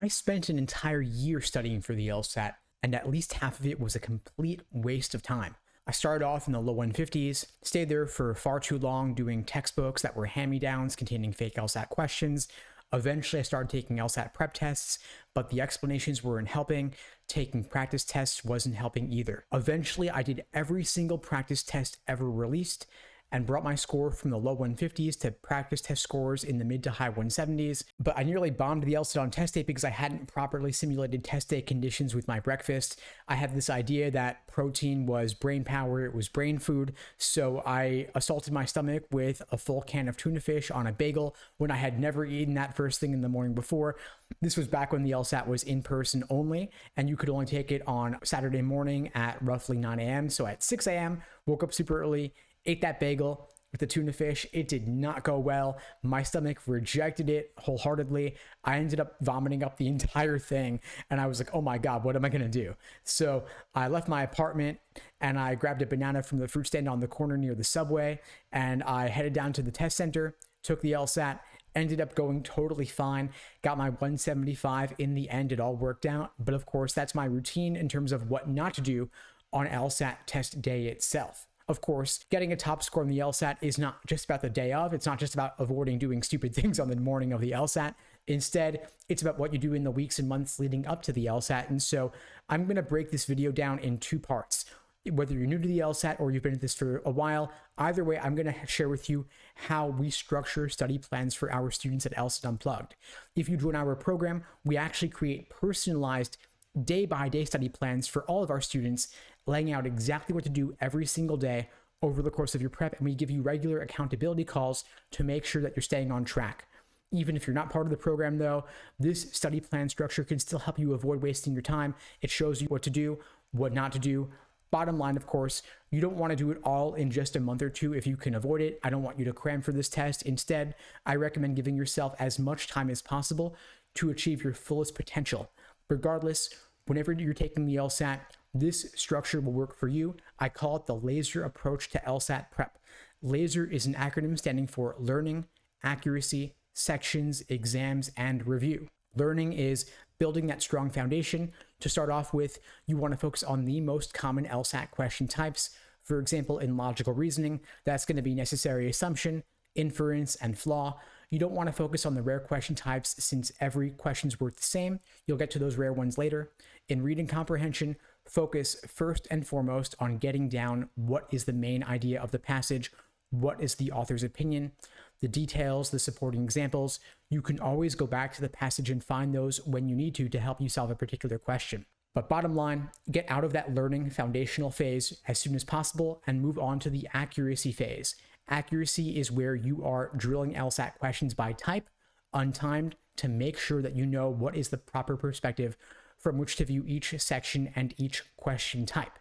I spent an entire year studying for the LSAT, and at least half of it was a complete waste of time. I started off in the low 150s, stayed there for far too long doing textbooks that were hand-me-downs containing fake LSAT questions. Eventually, I started taking LSAT prep tests, but the explanations weren't helping. Taking practice tests wasn't helping either. Eventually, I did every single practice test ever released and brought my score from the low 150s to practice test scores in the mid to high 170s. But I nearly bombed the LSAT on test day because I hadn't properly simulated test day conditions with my breakfast. I had this idea that protein was brain power, it was brain food, so I assaulted my stomach with a full can of tuna fish on a bagel when I had never eaten that first thing in the morning before. This was back when the LSAT was in person only, and you could only take it on Saturday morning at roughly 9 a.m. So at 6 a.m., woke up super early, ate that bagel with the tuna fish. It did not go well. My stomach rejected it wholeheartedly. I ended up vomiting up the entire thing, and I was like, oh my God, what am I gonna do? So I left my apartment and I grabbed a banana from the fruit stand on the corner near the subway, and I headed down to the test center, took the LSAT, ended up going totally fine, got my 175 in the end. It all worked out. But of course, that's my routine in terms of what not to do on LSAT test day itself. Of course, getting a top score on the LSAT is not just about the day of. It's not just about avoiding doing stupid things on the morning of the LSAT. Instead, it's about what you do in the weeks and months leading up to the LSAT. And so I'm going to break this video down in two parts. Whether you're new to the LSAT or you've been at this for a while, either way, I'm going to share with you how we structure study plans for our students at LSAT Unplugged. If you join our program, we actually create personalized day-by-day study plans for all of our students, laying out exactly what to do every single day over the course of your prep, and we give you regular accountability calls to make sure that you're staying on track. Even if you're not part of the program though, this study plan structure can still help you avoid wasting your time. It shows you what to do, what not to do. Bottom line, of course, you don't want to do it all in just a month or two if you can avoid it. I don't want you to cram for this test. Instead, I recommend giving yourself as much time as possible to achieve your fullest potential. Regardless, whenever you're taking the LSAT, this structure will work for you. I call it the LASER approach to LSAT prep. LASER is an acronym standing for learning, accuracy, sections, exams, and review. Learning is building that strong foundation. To start off with, you want to focus on the most common LSAT question types. For example, in logical reasoning, that's going to be necessary assumption, inference, and flaw. You don't want to focus on the rare question types since every question's worth the same. You'll get to those rare ones later. In reading comprehension, focus first and foremost on getting down what is the main idea of the passage, what is the author's opinion, the details, the supporting examples. You can always go back to the passage and find those when you need to help you solve a particular question. But bottom line, get out of that learning foundational phase as soon as possible and move on to the accuracy phase. Accuracy is where you are drilling LSAT questions by type, untimed, to make sure that you know what is the proper perspective from which to view each section and each question type.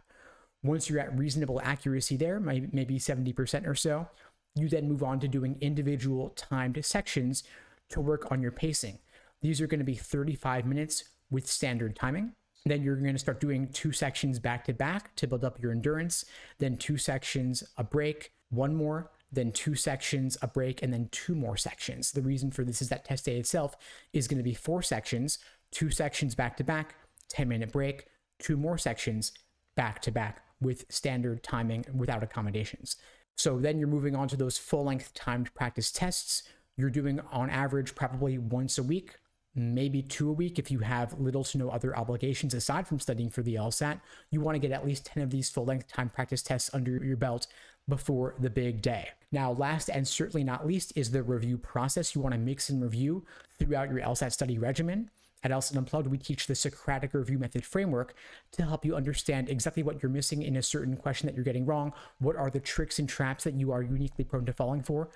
Once you're at reasonable accuracy there, maybe 70% or so, you then move on to doing individual timed sections to work on your pacing. These are going to be 35 minutes with standard timing. Then you're going to start doing 2 sections back to back to build up your endurance, then 2 sections, a break, 1 more, then 2 sections, a break, and then 2 more sections. The reason for this is that test day itself is going to be 4 sections, 2 sections back to back, 10-minute break, 2 more sections back to back with standard timing without accommodations. So then you're moving on to those full-length timed practice tests. You're doing on average probably once a week, maybe 2 a week if you have little to no other obligations aside from studying for the LSAT. You want to get at least 10 of these full-length timed practice tests under your belt before the big day. Now, last and certainly not least is the review process. You want to mix and review throughout your LSAT study regimen. At LSAT Unplugged, we teach the Socratic review method framework to help you understand exactly what you're missing in a certain question that you're getting wrong, what are the tricks and traps that you are uniquely prone to falling for,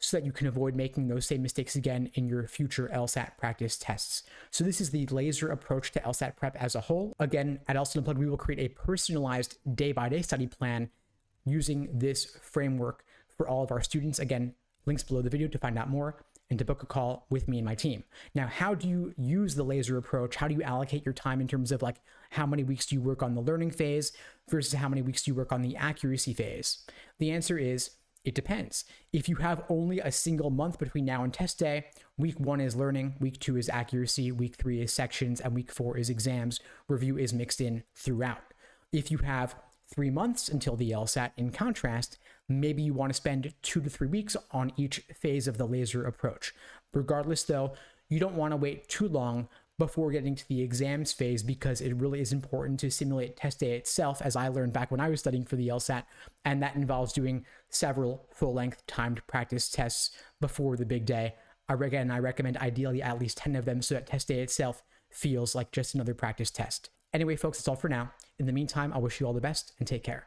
so that you can avoid making those same mistakes again in your future LSAT practice tests. So this is the LASER approach to LSAT prep as a whole. Again, at LSAT Unplugged, we will create a personalized day-by-day study plan using this framework for all of our students. Again, links below the video to find out more and to book a call with me and my team. Now, how do you use the LASER approach? How do you allocate your time in terms of like how many weeks do you work on the learning phase versus how many weeks do you work on the accuracy phase? The answer is It depends. If you have only a single month between now and test day, week 1 is learning, week 2 is accuracy, week 3 is sections, and week 4 is exams. Review is mixed in throughout. If you have 3 months until the LSAT, in contrast, maybe you want to spend 2 to 3 weeks on each phase of the laser approach. Regardless, though, you don't want to wait too long before getting to the exams phase, because it really is important to simulate test day itself, as I learned back when I was studying for the LSAT, and that involves doing several full-length timed practice tests before the big day. I recommend ideally at least 10 of them, so that test day itself feels like just another practice test. Anyway, folks, that's all for now. In the meantime, I wish you all the best and take care.